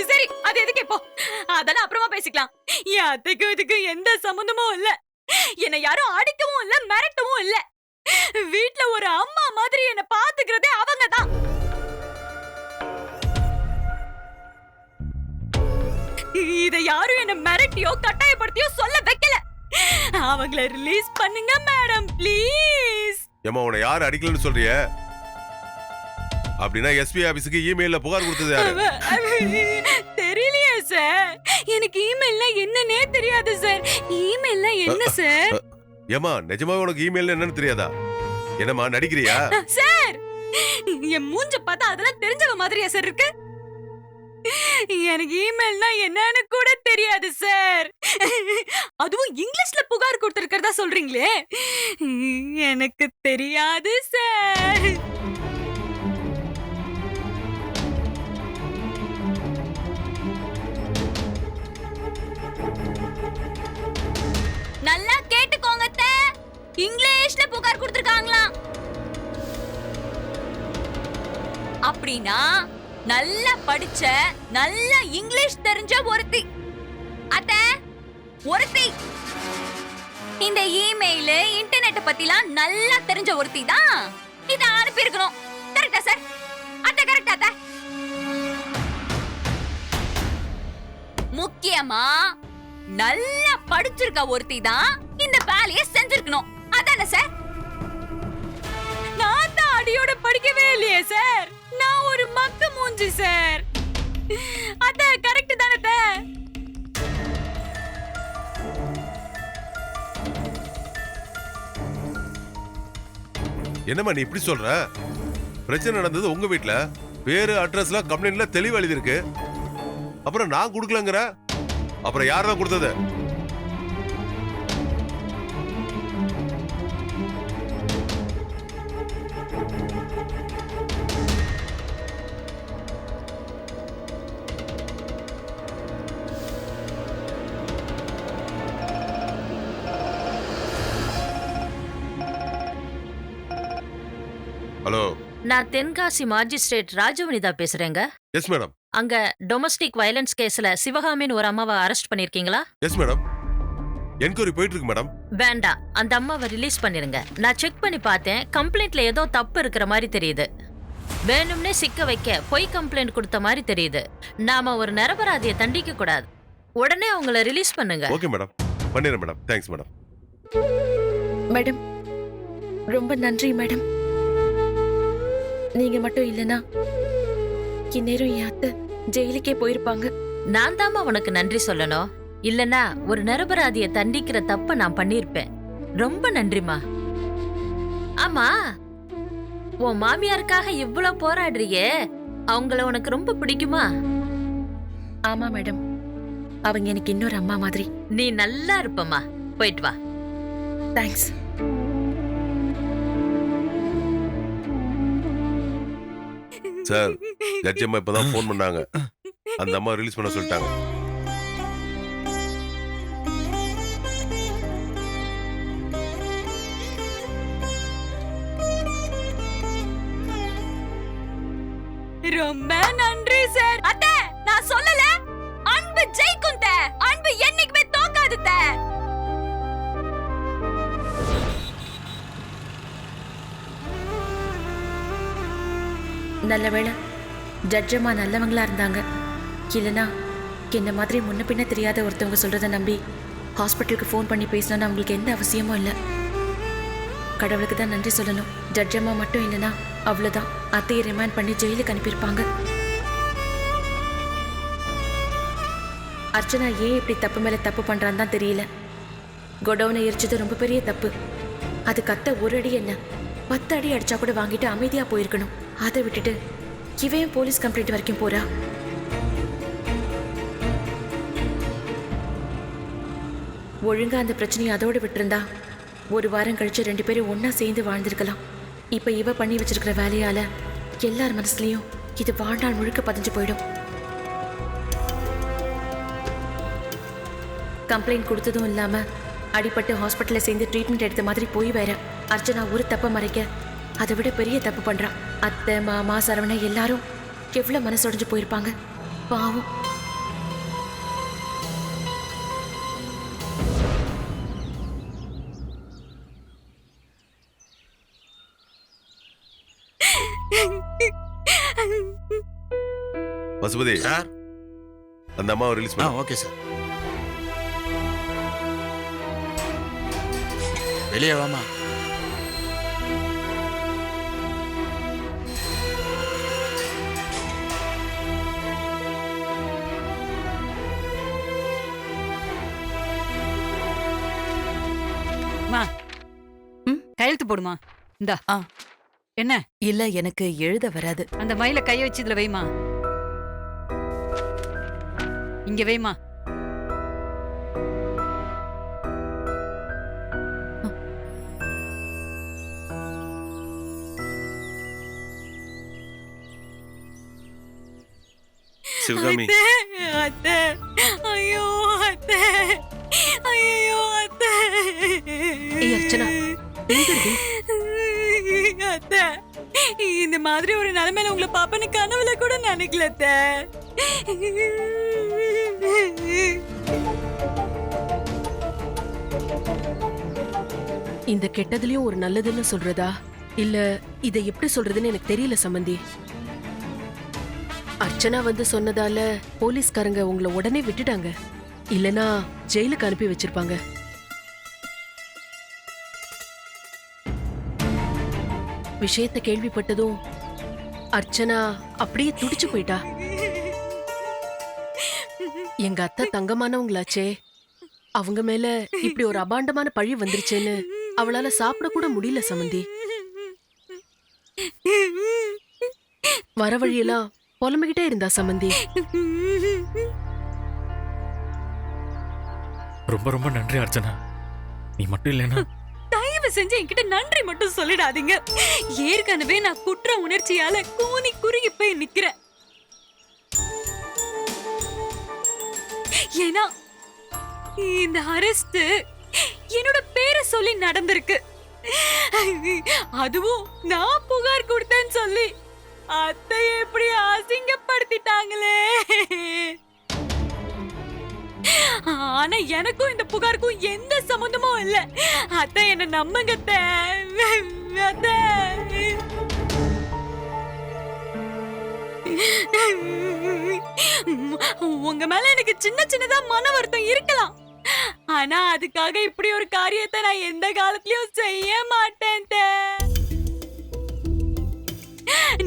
சரி, அது எதுக்கு இப்போ? அதெல்லாம் அப்புறமா பேசிக்கலாம். என் அத்தைக்கும் இதுக்கு எந்த சம்பந்தமும் இல்ல. என்னை யாரும் அடிக்கவும் இல்ல, மிரட்டவும் இல்ல. வீட்ல ஒரு அம்மா மாதிரி என்ன பாத்துக்கிறதே அவங்க தான். இத யாரும் என்ன மிரட்டியோ கட்டாயப்படுத்தியோ சொல்ல வைக்கல. அவங்கள ரிலீஸ் பண்ணுங்க மேடம், ப்ளீஸ். ஏமா உன்னை யார் அடிக்கலன்னு சொல்றிய? அப்படின்னா எஸ்பி ஆபீஸ்க்கு இமெயில்ல புகார் கொடுத்தது யாரு? தெரியலையே சார், எனக்கு இமெயில்னா என்னன்னே தெரியாது சார். இமெயில்னா என்ன சார்? ஏமா நிஜமாவே உனக்கு இமெயில் என்னன்னு தெரியாதா? என்னமா நடிக்கிறியா? சார், என் மூஞ்ச பார்த்தா அதெல்லாம் தெரிஞ்சவ மாதிரியா சார் இருக்கு? எனக்கு இமெயில்னா என்னன்னு கூட தெரியாது சார். அதுவும் இங்கிலீஷ்ல புகார் கொடுத்திருக்கிறதா சொல்றீங்களே, எனக்கு தெரியாது சார். நல்லா கேட்டுக்கோங்க அத்தை, இங்கிலீஷ்ல புகார் கொடுத்திருக்காங்களாம். அப்படின்னா நல்லா படிச்ச நல்லா இங்கிலீஷ் தெரிஞ்ச ஒருத்தி அத்தை, ஒருத்தி இந்த இமெயில் இன்டர்நெட் பத்திலாம் நல்லா தெரிஞ்ச ஒருத்தி தான் இத அனுப்பி இருக்கணும். கரெக்டா சார்? அத்தை கரெக்டா அத்தை? முக்கியமா நல்லா படிச்சிருக்க ஒருத்தி தான் இந்த வேலையை செஞ்சிருக்கணும். அதானே சார்? நான் தான் அடியோட படிக்கவே இல்லையே சார். நான் ஒரு மக்கு மூஞ்சி சார். அத கரெக்ட் தானே? என்னம்மா நீ இப்படி சொல்ற? பிரச்சனை நடந்தது உங்க வீட்ல, பேரு அட்ரஸ்ல கம்ப்ளைண்ட்ல தெளிவா எழுதி இருக்கு. அப்புறம் நான் கொடுக்கலங்கற, அப்புறம் யார் தான் கொடுத்தது? ஹலோ, நான் தென்காசி மாஜிஸ்ட்ரேட் ராஜவனிதா பேசுறேங்க. Yes madam. அங்க டொமஸ்டிக் வயலன்ஸ் கேஸ்ல சிவகாமின்னு ஒரு அம்மாவை அரெஸ்ட் பண்ணிருக்கீங்களா? Yes madam. என்கொயரி போயிட்டு இருக்கு மேடம். வேண்டாம், அந்த அம்மாவை ரிலீஸ் பண்ணிருங்க. நான் செக் பண்ணி பார்த்தேன், கம்ப்ளைண்ட்ல ஏதோ தப்பு இருக்கிற மாதிரி தெரியுது. வேணும்னே சிக்க வைக்க பொய் கம்ப்ளைண்ட் கொடுத்த மாதிரி தெரியுது. நாம ஒரு நிரபராதியை தண்டிக்க கூடாது. உடனே அவங்கள ரிலீஸ் பண்ணுங்க. ஓகே மேடம், பண்ணிடுறேன் மேடம். Thanks madam. மேடம் ரொம்ப நன்றி மேடம். நீங்க மட்டும் இல்லனா இந்நேரம் என் அத்தை ஜெயிலுக்கே போயிருப்பாங்க. நான் தாமா உனக்கு நன்றி சொல்லணும். இல்லனா ஒரு நிரபராதியை தண்டிக்கிற தப்ப நான் பண்ணிருப்பேன். ரொம்ப நன்றிமா. ஆமா, உன் மாமியாருக்காக இவ்வளவு போராடுறியே, அவங்கள உனக்கு ரொம்ப பிடிக்குமா? ஆமா மேடம், அவங்க எனக்கு இன்னொரு அம்மா மாதிரி. நீ நல்லா இருப்பமா. போயிட்டு வா. தேங்க்ஸ். சார், ஜட்ஜ் அம்மா இப்பதான் ஃபோன் பண்ணாங்க. அந்த அம்மா ரிலீஸ் பண்ண சொல்லிட்டாங்க. ரொம்ப நன்றி சார். அத்தை, நான் சொல்லல, அன்பு ஜெயிக்கும் தே. அன்பு என்னைக்குமே தோக்காது தே. நல்ல வேளை ஜட்ஜம்மா நல்லவங்களா இருந்தாங்க. இல்லைனா என்ன மாதிரி முன்ன பின்ன தெரியாத ஒருத்தவங்க சொல்றதை நம்பி ஹாஸ்பிட்டலுக்கு ஃபோன் பண்ணி பேசணும்னு அவங்களுக்கு எந்த அவசியமும் இல்லை. கடவுளுக்கு தான் நன்றி சொல்லணும். ஜட்ஜம்மா மட்டும் இல்லைனா அவ்வளோதான், அத்தையை ரிமாண்ட் பண்ணி ஜெயிலுக்கு அனுப்பியிருப்பாங்க. அர்ச்சனா ஏன் இப்படி தப்பு மேலே தப்பு பண்ணுறான்னு தான் தெரியல. கொடவுனை எரிச்சது ரொம்ப பெரிய தப்பு. அது கத்த ஒரு அடி என்ன 10 அடி அடிச்சா கூட வாங்கிட்டு அமைதியாக போயிருக்கணும். அதை விட்டுட்டு இவன் போலீஸ் கம்ப்ளைண்ட் வரைக்கும் போறா. ஒழுங்கா அந்த பிரச்சனையை அதோடு விட்டுருந்தா ஒரு வாரம் கழிச்சு 2 பேரும் ஒன்னா சேர்ந்து வாழ்ந்திருக்கலாம். இப்ப இவ பண்ணி வச்சிருக்கிற வேலையால எல்லார் மனசுலயும் இது வாழ்நாள் முழுக்க பதிஞ்சு போயிடும். கம்ப்ளைண்ட் கொடுத்ததும் இல்லாம அடிபட்டு ஹாஸ்பிட்டல்ல சேர்ந்து ட்ரீட்மெண்ட் எடுத்த மாதிரி போய் வேற அர்ச்சனா ஒரு தப்பை மறைக்க அதை விட பெரிய தப்பு பண்றான். அத்தை, மாமா, சரவண எல்லாரும் எவ்வளவு மனசுடைஞ்சு போயிருப்பாங்க. பாவம். பசுபதி சார், அந்த அம்மாவை ரிலீஸ் பண்ண. Okay sir. வெளியே வாமா. கையெழுத்து போடுமா. இந்தா. என்ன? இல்ல, எனக்கு எழுத வராது. அந்த மயில கைய வச்சு இதுல வைமா. இங்க வைமா. சிவகாமி, அத்தை, ஐயோ அத்தை, ஐயோ அத்தை. ஏய் அர்ச்சனா, எங்கடி? அத்தை, இந்த மாதிரி ஒரு நிலைமையில உங்களை பாப்பன்னு கனவுல கூட நினைக்கல அத்தை. இந்த கெட்டதுலயும் ஒரு நல்லதுன்னு சொல்றதா இல்ல இதை எப்படி சொல்றதுன்னு எனக்கு தெரியல சம்பந்தி. அர்ச்சனா வந்து சொன்னதால போலீஸ்காரங்க உங்களை உடனே விட்டுட்டாங்க. இல்லனா ஜெயிலுக்கு அனுப்பி வச்சிருப்பாங்க. விஷயத்தை கேள்விப்பட்டதும் அர்ச்சனா அப்படியே துடிச்சு போயிட்டா. எங்க அத்தை தங்கமானவங்களாச்சே, அவங்க மேல இப்படி ஒரு அபாண்டமான பழி வந்துருச்சேன்னு அவளால சாப்பிட கூட முடியல சமந்தி. வர வழியெல்லாம் புலம்பிக்கிட்டே இருந்தா சமந்தி. ரொம்ப ரொம்ப நன்றி அர்ச்சனா. நீ மட்டும் இல்லைன்னா தயவு செஞ்சு என்கிட்ட நன்றி மட்டும் சொல்லிடாதீங்க. ஏற்கனவே நான் குற்ற உணர்ச்சியால கூனி குறுகி போய் நிக்கிறேன். ஏன்னா இந்த அரெஸ்ட் என்னோட பேரை சொல்லி நடந்திருக்கு. அதுவும் நான் புகார் கொடுத்தேன்னு சொல்லி அத்தை எப்படி அசிங்கப்படுத்திட்டாங்களே. ஆனா எனக்கும் இந்த புகாருக்கும் எந்த சம்பந்தமும் இல்ல. அத்தை என்ன நம்புங்க அத்தை. உங்க மேல எனக்கு சின்ன சின்னதா மன வருத்தம் இருக்கலாம், ஆனா அதுக்காக இப்படி ஒரு காரியத்தை நான் எந்த காலத்திலயும் செய்ய மாட்டேன் தே.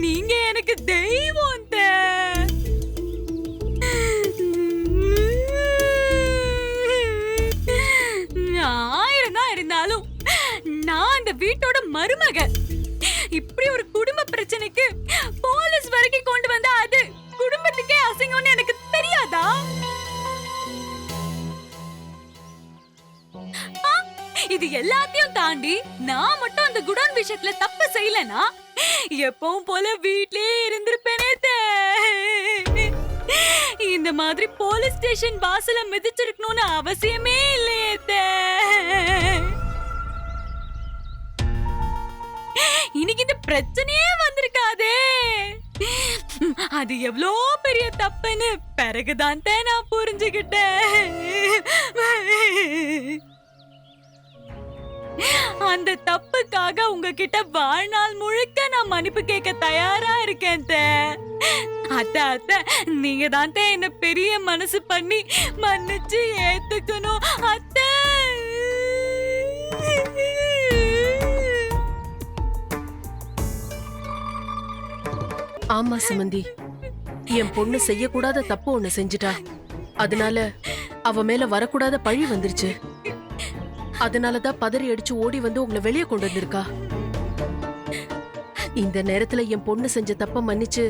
நீங்க எனக்கு தெய்வம் தே. ஆயிரம் தான் இருந்தாலும் நான் அந்த வீட்டோட மருமக. இப்படி ஒரு குடும்ப பிரச்சனைக்கு போலீஸ் வரைக்கும் கொண்டு வந்தா அது குடும்பத்துக்கே அசிங்கம்னு எனக்கு தெரியாதா? இது எல்லாத்தையும் தாண்டி நான் மட்டும் அந்த குடோன் விஷயத்துல தப்பு செய்யலனா எப்பவும் போல வீட்லயே இருந்திருப்பேனே தே. இந்த மாதிரி போலீஸ் ஸ்டேஷன் வாசல மிதிச்சிருக்கணும்னு அவசியமே இல்லையே தே. இன்னைக்கு இந்த பிரச்சனையே வந்திருக்காதே. அது எவ்வளோ பெரிய தப்புன்னு பிறகுதான் நான் புரிஞ்சுக்கிட்டேன். அந்த தப்புக்காக உங்ககிட்ட வாழ்நாள் முழுக்க நான் மன்னிப்பு கேட்க தயாரா இருக்கேன் தே. அத்தை நீங்க தான் என்ன பெரிய மனசு பண்ணி மன்னிச்சு ஏத்துக்கணும் அத்தை. ஆமா சுமந்தி, என் பொண்ணு செய்யக்கூடாத தப்பு ஒண்ணு செஞ்சுட்டா. அதனால அவ மேல வரக்கூடாத பழி வந்துருச்சு. அதனாலதான் பதறி அடிச்சு ஓடி வந்து உங்களை வெளியே கொண்டு வந்திருக்கா. இந்த நேரத்துல என் பொண்ணு செஞ்ச தப்ப மன்னிச்சு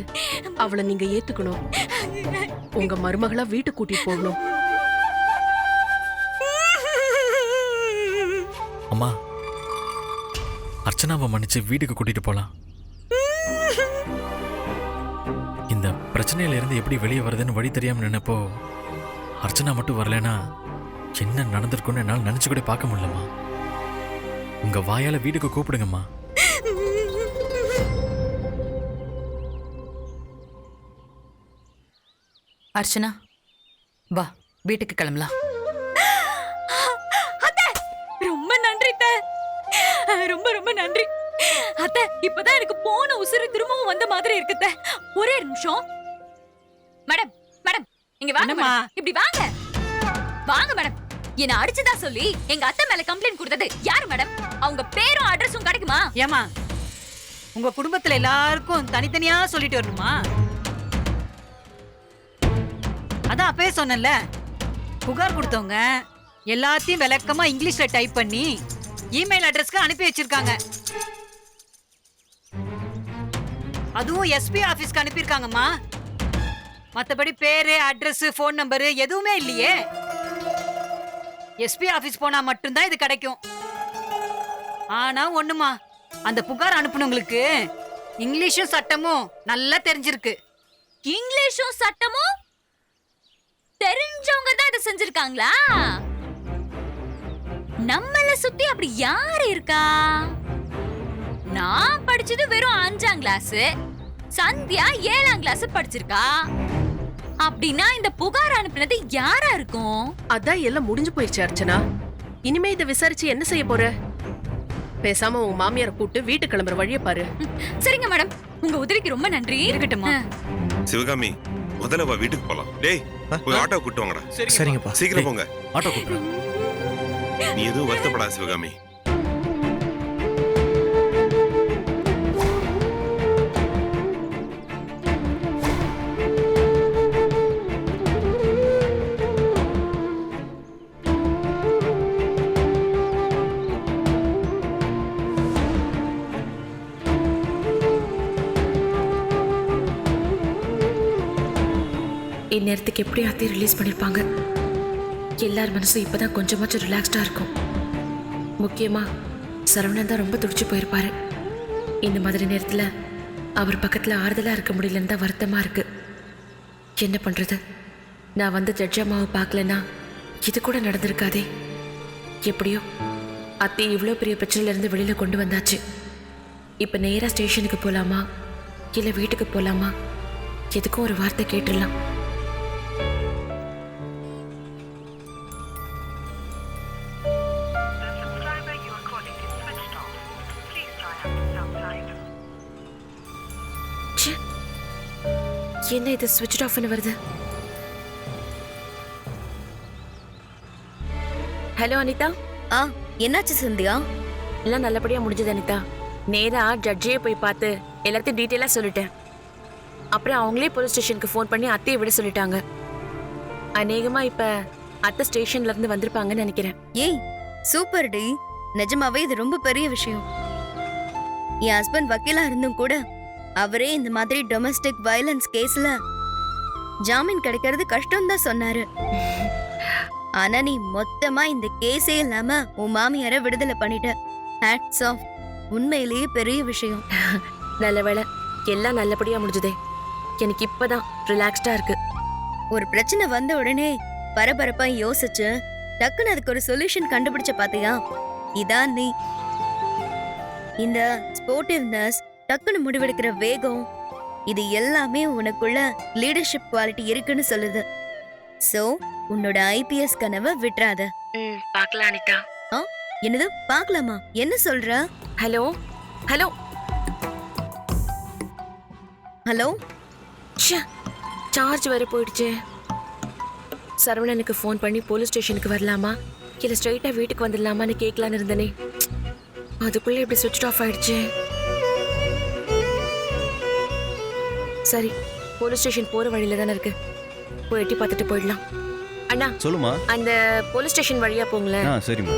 அவளை நீங்க ஏத்துக்கணும். உங்க மருமகளா வீட்டுக்கு கூட்டிட்டு போகணும். அம்மா, அர்ச்சனாவை மன்னிச்சு வீட்டுக்கு கூட்டிட்டு போலாம். இந்த பிரச்சனையில இருந்து எப்படி வெளியே வருதுன்னு வழி தெரியாம நினைப்போ அர்ச்சனா மட்டும் வரலனா என்ன நடந்திருக்குன்னு என்னால் நினைச்சு கூட பார்க்க முடியலம்மா. உங்க வாயால வீட்டுக்கு கூப்பிடுங்கம்மா. அர்ச்சனா வா, வீட்டுக்கு கிளம்பலாம். ரொம்ப நன்றி தே, ரொம்ப ரொம்ப நன்றி அத்தை. இப்பதான் எனக்கு போன உசுறு திரும்பவும் வந்த மாதிரி இருக்கு தே. ஒரே நிமிஷம் மேடம், மேடம் இங்க வாங்க மேடம். இப்படி வாங்க வாங்க மேடம். என்ன அடிச்சதா சொல்லி எங்க அத்தை மேல கம்ப்ளைண்ட் கொடுத்தது யாரு மேடம்? அவங்க பேரும் அட்ரஸும் கிடைக்குமா? ஏமா உங்க குடும்பத்துல எல்லாருக்கும் தனித்தனியா சொல்லிட்டு வரணுமா? அதான் அப்பவே சொன்னேன்ல, புகார் கொடுத்தவங்க எல்லாத்தையும் விளக்கமா இங்கிலீஷ்ல டைப் பண்ணி இமெயில் அட்ரஸ்க்கு அனுப்பி வச்சிருக்காங்க. அதுவும் எஸ்பி ஆபீஸ்க்கு அனுப்பியிருக்காங்கம்மா. மத்தபடி பேரு, அட்ரஸ், போன் நம்பர் எதுவுமே இல்லையே. எஸ்பி ஆபீஸ் போனா மட்டும்தான் இது கிடைக்கும். ஆனா ஒண்ணுமா, அந்த புகார் அனுப்புனவங்களுக்கு இங்கிலீஷும் சட்டமும் நல்லா தெரிஞ்சிருக்கு. இங்கிலீஷும் சட்டமும் தெரிஞ்சவங்க தான் இதை செஞ்சிருக்காங்களா? நம்மள சுத்தி அப்படி யாரு இருக்கா? நான் படிச்சது வெறும் 5ஆம் கிளாஸ், சந்தியா 7ஆம் கிளாஸ் படிச்சிருக்கா. அப்படின்னா இந்த புகார் அனுப்பினது யாரா இருக்கும்? அதான் எல்லாம் முடிஞ்சு போயிடுச்சு அர்ச்சனா. இனிமே இதை விசாரிச்சு என்ன செய்ய போற? பேசாம உங்க மாமியார கூப்பிட்டு வீட்டு கிளம்புற வழியை பாரு. சரிங்க மேடம், உங்க உதவிக்கு ரொம்ப நன்றி. இருக்கட்டுமா சிவகாமி, முதல்ல வா வீட்டுக்கு போலாம். டேய் போய் ஆட்டோ கூட்டு வாங்கடா. சரிங்கப்பா. சீக்கிரம் போங்க. ஆட்டோ கூப்பிடுறேன். நீ எதுவும் வருத்தப்படாத சிவகாமி. இந்நேரத்துக்கு எப்படி அத்தையை ரிலீஸ் பண்ணிருப்பாங்க? எல்லார் மனசும் இப்பதான் கொஞ்சமாச்சும் ரிலாக்ஸ்டா இருக்கும். முக்கியமா சரவணன் தான் ரொம்ப துடிச்சு போயிருப்பாரு. இந்த மாதிரி நேரத்துல அவர் பக்கத்துல ஆறுதலா இருக்க முடியலன்னு தான் வருத்தமா இருக்கு. என்ன பண்றது? நான் வந்து ஜட்ஜ் அம்மாவை பார்க்கலன்னா இது கூட நடந்திருக்காதே. எப்படியோ அத்தை இவ்வளோ பெரிய பிரச்சனையில இருந்து வெளியில கொண்டு வந்தாச்சு. இப்ப நேரா ஸ்டேஷனுக்கு போலாமா இல்ல வீட்டுக்கு போலாமா? எதுக்கும் ஒரு வார்த்தை கேட்டுடலாம். என்ன இது ஸ்விட்ச் ஆஃப்னு வருது? ஹலோ அனிதா. என்னாச்சு சந்தியா? எல்லாம் நல்லபடியா முடிஞ்சது அனிதா. நேரா ஜட்ஜியே போய் பார்த்து எல்லாத்தையும் டீட்டெயிலா சொல்லிட்டேன். அப்புறம் அவங்களே போலீஸ் ஸ்டேஷனுக்கு ஃபோன் பண்ணி அத்தையை விட சொல்லிட்டாங்க. அநேகமா இப்ப அத்தை ஸ்டேஷன்ல இருந்து வந்திருப்பாங்கன்னு நினைக்கிறேன். ஏய் சூப்பர் டி, நிஜமாவே இது ரொம்ப பெரிய விஷயம். என் ஹஸ்பண்ட் வக்கீலா இருந்தும் கூட அவரே இந்த மாதிரி டொமஸ்டிக் வயலன்ஸ் கேஸ்ல ஜாமீன் கிடைக்கிறது கஷ்டம் தான் சொன்னாரு. ஆனா நீ மொத்தமா இந்த கேஸே இல்லாம உன் மாமியார விடுதலை பண்ணிட்ட. Hats off. உண்மையிலேயே பெரிய விஷயம். நல்ல வேளை எல்லாம் நல்லபடியா முடிஞ்சதே. எனக்கு இப்பதான் ரிலாக்ஸ்டா இருக்கு. ஒரு பிரச்சனை வந்த உடனே பரபரப்பா யோசிச்சு டக்குன்னு அதுக்கு ஒரு சொல்யூஷன் கண்டுபிடிச்ச பாத்தியா? இதான் நீ. இந்த ஸ்போர்ட்டிவ்னஸ், டக்குன்னு முடிவெடுக்கிற வேகம், இது எல்லாமே உனக்குள்ள லீடர்ஷிப் குவாலிட்டி இருக்குன்னு சொல்லுது. சோ உன்னோட ஐபிஎஸ் கனவை விட்டுறாத. பார்க்கலாம் அனிதா. என்னது பார்க்கலாமா? என்ன சொல்ற? Hello hello hello. சார்ஜ் வேற போயிடுச்சு. சரவணனுக்கு ஃபோன் பண்ணி போலீஸ் ஸ்டேஷனுக்கு வரலாமா இல்ல ஸ்ட்ரைட்டா வீட்டுக்கு வந்துடலாமான்னு கேட்கலான்னு இருந்தனே. அதுக்குள்ளே இப்படி சுவிட்ச் ஆஃப் ஆயிடுச்சு. சரி, போலீஸ் ஸ்டேஷன் போற வழியில தானே இருக்கு. போய் எட்டி பார்த்துட்டு போயிடலாம். அண்ணா சொல்லுமா. அந்த போலீஸ் ஸ்டேஷன் வழியா போங்களேன். சரிம்மா.